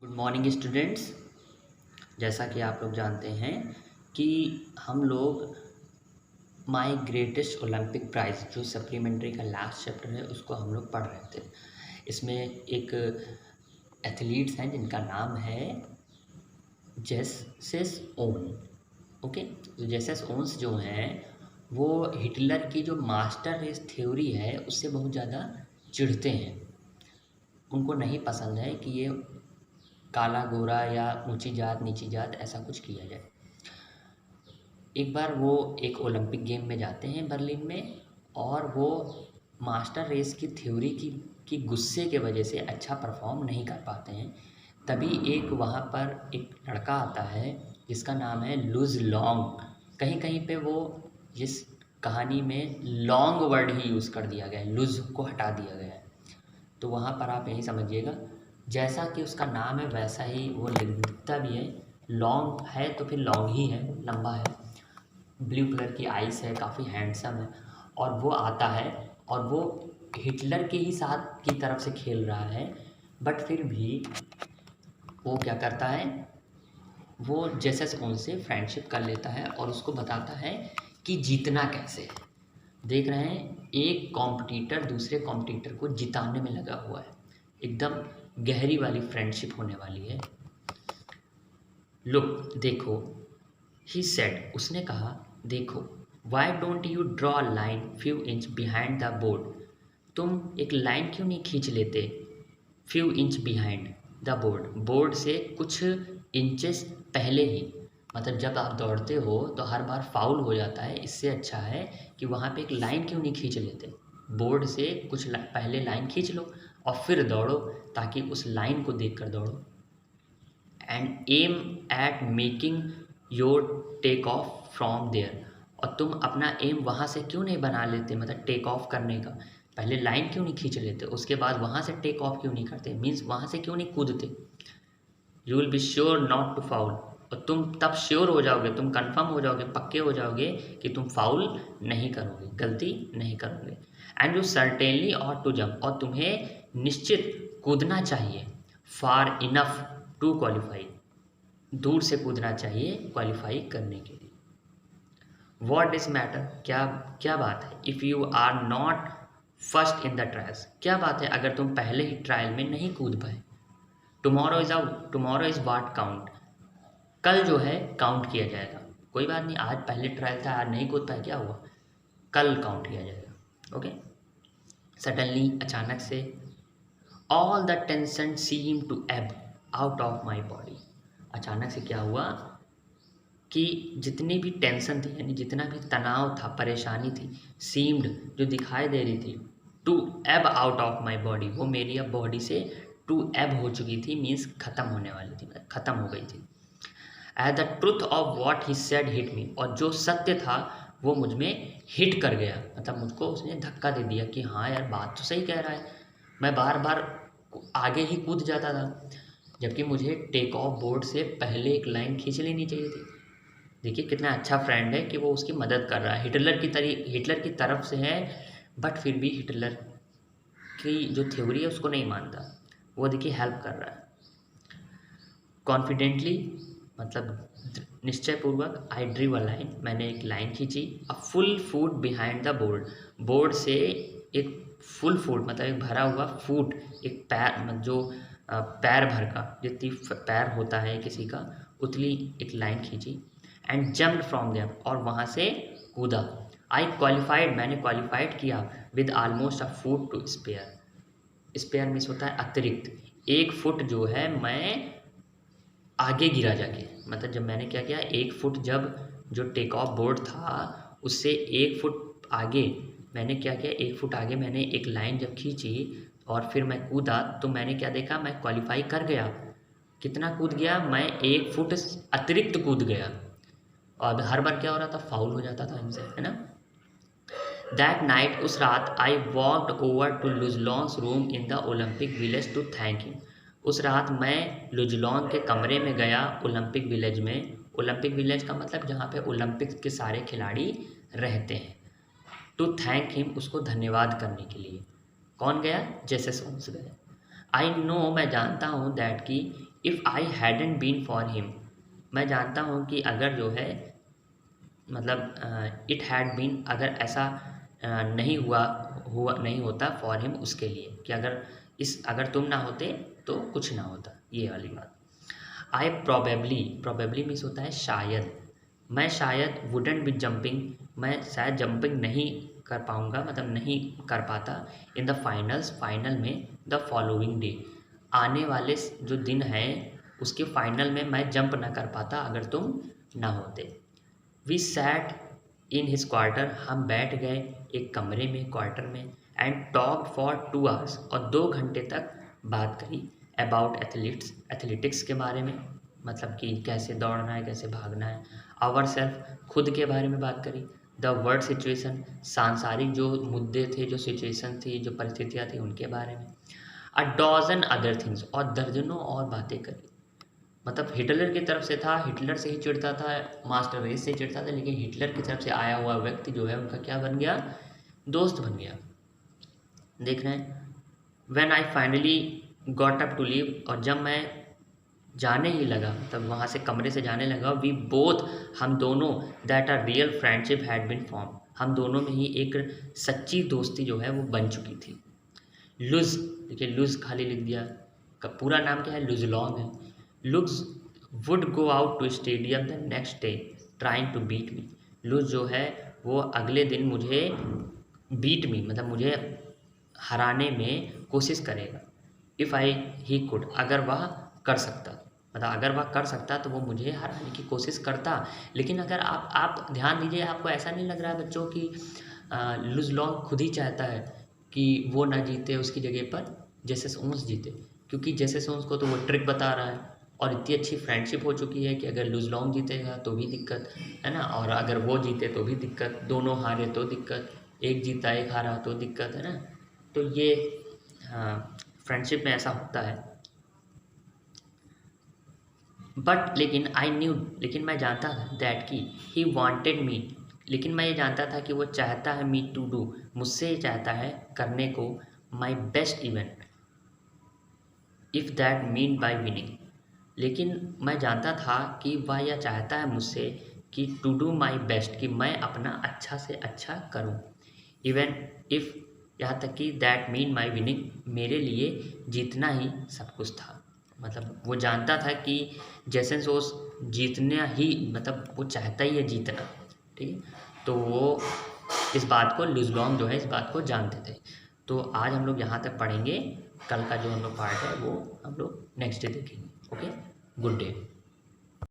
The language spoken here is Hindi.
Good morning students. जैसा कि आप लोग जानते हैं कि हम लोग माय ग्रेटेस्ट ओलंपिक प्राइज़ जो सप्लीमेंट्री का लास्ट चैप्टर है उसको हम लोग पढ़ रहे थे। इसमें एक एथलीट्स हैं जिनका नाम है जेसेस ओन। ओके, तो जेसेस ओन्स जो हैं वो हिटलर की जो मास्टर रेस थ्योरी है उससे बहुत ज़्यादा चिढ़ते हैं। उनको नहीं पसंद है कि ये काला गोरा या ऊंची जात नीची जात ऐसा कुछ किया जाए। एक बार वो एक ओलंपिक गेम में जाते हैं बर्लिन में, और वो मास्टर रेस की थ्योरी की गुस्से के वजह से अच्छा परफॉर्म नहीं कर पाते हैं। तभी एक वहाँ पर एक लड़का आता है जिसका नाम है लुज लॉन्ग। कहीं कहीं पे वो जिस कहानी में लॉन्ग वर्ड ही यूज़ कर दिया गया है, लुज को हटा दिया गया है। तो वहाँ पर आप यही समझिएगा, जैसा कि उसका नाम है वैसा ही वो दिखता भी है। लॉन्ग है तो फिर लॉन्ग ही है, लंबा है। ब्लू कलर की आइस है, काफ़ी हैंडसम है। और वो आता है और वो हिटलर के ही साथ की तरफ से खेल रहा है, बट फिर भी वो क्या करता है, वो जेसस उनसे फ्रेंडशिप कर लेता है और उसको बताता है कि जीतना कैसे है। देख रहे हैं, एक कॉम्पिटिटर दूसरे कॉम्पिटिटर को जिताने में लगा हुआ है। एकदम गहरी वाली फ्रेंडशिप होने वाली है। लुक, देखो, ही सेड, उसने कहा, देखो, why don't you draw a line few inch behind the board. तुम एक लाइन क्यों नहीं खींच लेते few inch behind the board, board से कुछ इंचेस पहले ही। मतलब जब आप दौड़ते हो तो हर बार फाउल हो जाता है, इससे अच्छा है कि वहाँ पे एक लाइन क्यों नहीं खींच लेते, बोर्ड से कुछ पहले लाइन खींच लो और फिर दौड़ो, ताकि उस लाइन को देख कर दौड़ो। And aim at making your take off from there, और तुम अपना एम वहाँ से क्यों नहीं बना लेते, मतलब टेक ऑफ करने का पहले लाइन क्यों नहीं खींच लेते, उसके बाद वहाँ से टेक ऑफ क्यों नहीं करते, मीन्स वहाँ से क्यों नहीं कूदते। You will be sure not to foul, और तुम तब श्योर हो जाओगे, तुम कंफर्म हो जाओगे, पक्के हो जाओगे कि तुम फाउल नहीं करोगे, गलती नहीं करोगे। एंड यू सर्टेनली और टू जंप, और तुम्हें निश्चित कूदना चाहिए। फार इनफ टू क्वालिफाई, दूर से कूदना चाहिए क्वालिफाई करने के लिए। व्हाट इज मैटर, क्या क्या बात है। If you are not first in the trials, क्या बात है अगर तुम पहले ही ट्रायल में नहीं कूद पाए। टुमारो इज वाट काउंट, कल जो है काउंट किया जाएगा। कोई बात नहीं, आज पहले ट्रायल था, आज नहीं कूद पाए, क्या हुआ, कल काउंट किया जाएगा। ओके। सडनली, अचानक से, all the tension seem to ebb out of my body, अचानक से क्या हुआ कि जितनी भी टेंशन थी, यानी जितना भी तनाव था, परेशानी थी, सीम्ड, जो दिखाई दे रही थी, to ebb out of my body, वो मेरी अब बॉडी से टू एब हो चुकी थी, मीन्स ख़त्म होने वाली थी, ख़त्म हो गई थी। As the truth of what he said hit me, और जो सत्य था वो मुझ में हिट कर गया, मतलब मुझको उसने धक्का दे दिया कि हाँ यार, बात तो सही कह रहा है। मैं बार बार आगे ही कूद जाता था, जबकि मुझे टेक ऑफ बोर्ड से पहले एक लाइन खींच लेनी चाहिए थी। देखिए कितना अच्छा फ्रेंड है कि वो उसकी मदद कर रहा है, हिटलर की तरफ से है, बट फिर भी हिटलर की जो थ्योरी है उसको नहीं मानता, वो देखिए हेल्प कर रहा है। कॉन्फिडेंटली, मतलब निश्चयपूर्वक, आई ड्रीव अ लाइन, मैंने एक लाइन खींची। A full foot behind the board, board से एक फुल फुट, मतलब एक भरा हुआ फुट, एक पैर, मतलब जो पैर भर का, जितनी पैर होता है किसी का, उतनी एक लाइन खींची। एंड जम्प्ड फ्रॉम देयर, और वहाँ से कूदा। आई क्वालिफाइड, मैंने क्वालिफाइड किया with almost a foot to spare. Spare means होता है अतिरिक्त, एक फुट जो है मैं आगे गिरा जाके, मतलब जब मैंने क्या किया, एक फुट, जब जो टेक ऑफ बोर्ड था उससे एक फुट आगे मैंने क्या किया, एक फुट आगे मैंने एक लाइन जब खींची और फिर मैं कूदा, तो मैंने क्या देखा, मैं क्वालिफाई कर गया। कितना कूद गया मैं, एक फुट अतिरिक्त कूद गया। और हर बार क्या हो रहा था, फाउल हो जाता था हमसे, है ना। दैट नाइट, उस रात, I walked over to Luz Long's room in the Olympic village to thank him. उस रात मैं लुजलॉन के कमरे में गया ओलंपिक विलेज में। ओलंपिक विलेज का मतलब जहाँ पे ओलंपिक्स के सारे खिलाड़ी रहते हैं। टू थैंक हिम, उसको धन्यवाद करने के लिए। कौन गया, जेसस ओन्स गए। आई नो, मैं जानता हूँ, दैट कि if I hadn't been for him, मैं जानता हूँ कि अगर जो है मतलब इट हैड बीन, अगर ऐसा नहीं नहीं होता फॉर हिम, उसके लिए, कि अगर तुम ना होते तो कुछ ना होता, ये वाली बात। आई प्रोबेबली मीन्स होता है शायद, मैं शायद वुडंट बी जंपिंग, मैं शायद जंपिंग नहीं कर पाऊँगा, मतलब नहीं कर पाता, इन द फाइनल में, द फॉलोइंग डे, आने वाले जो दिन है उसके फाइनल में मैं जंप ना कर पाता अगर तुम ना होते। We sat in his quarter, हम बैठ गए एक कमरे में, क्वार्टर में, एंड टॉक फॉर 2 आवर्स, और 2 घंटे तक बात करी, अबाउट एथलेटिक्स के बारे में, मतलब कि कैसे दौड़ना है, कैसे भागना है, आवर सेल्फ, खुद के बारे में बात करी, द वर्ल्ड सिचुएशन, सांसारिक जो मुद्दे थे, जो सिचुएशन थी, जो परिस्थितियाँ थी, उनके बारे में, अ डॉजन अदर थिंग्स, और दर्जनों और बातें करी। मतलब हिटलर की तरफ से था, हिटलर से ही चिढ़ता था, मास्टर रेस से चिढ़ता था, लेकिन हिटलर की तरफ से आया हुआ व्यक्ति जो है उनका क्या बन गया, दोस्त बन गया। देख रहे हैं, when I finally got up to leave, और जब मैं जाने ही लगा, तब वहाँ से कमरे से जाने लगा, वी बोथ, हम दोनों, that a real friendship had been form, हम दोनों में ही एक सच्ची दोस्ती जो है वो बन चुकी थी। लुज, देखिए लुज खाली लिख दिया, का पूरा नाम क्या है, लुजलॉन्ग है। Luz would go out to stadium the next day trying to beat me, Luz जो है वो अगले दिन मुझे बीट मी, मतलब मुझे हराने में कोशिश करेगा। इफ़ आई ही कुड, अगर वह कर सकता, मतलब अगर वह कर सकता तो वो मुझे हराने की कोशिश करता। लेकिन अगर आप ध्यान दीजिए, आपको ऐसा नहीं लग रहा है बच्चों कि लुजलॉन्ग खुद ही चाहता है कि वो ना जीते, उसकी जगह पर जेसस ओम्स जीते, क्योंकि जेसस ओम्स को तो वो ट्रिक बता रहा है, और इतनी अच्छी फ्रेंडशिप हो चुकी है कि अगर लुजलॉन्ग जीतेगा तो भी दिक्कत है ना, और अगर वो जीते तो भी दिक्कत, दोनों हारे तो दिक्कत, एक जीता एक हारा तो दिक्कत है ना। तो ये हाँ, फ्रेंडशिप में ऐसा होता है। बट लेकिन आई न्यू, लेकिन मैं जानता था दैट कि ही वांटेड मी, लेकिन मैं ये जानता था कि वो चाहता है मी टू डू, मुझसे ये चाहता है करने को, my best event, if that mean by winning, लेकिन मैं जानता था कि वह यह चाहता है मुझसे कि टू डू माई बेस्ट, कि मैं अपना अच्छा से अच्छा करूं, इवन इफ़, यहाँ तक कि दैट मीन माई विनिंग, मेरे लिए जीतना ही सब कुछ था। मतलब वो जानता था कि जैसे सोस जीतना ही, मतलब वो चाहता ही है जीतना, ठीक है। तो वो इस बात को, लुजलॉन्ग जो है इस बात को जानते थे। तो आज हम लोग यहाँ तक पढ़ेंगे, कल का जो हम लोग पार्ट है वो हम लोग नेक्स्ट डे देखेंगे। Okay, good day.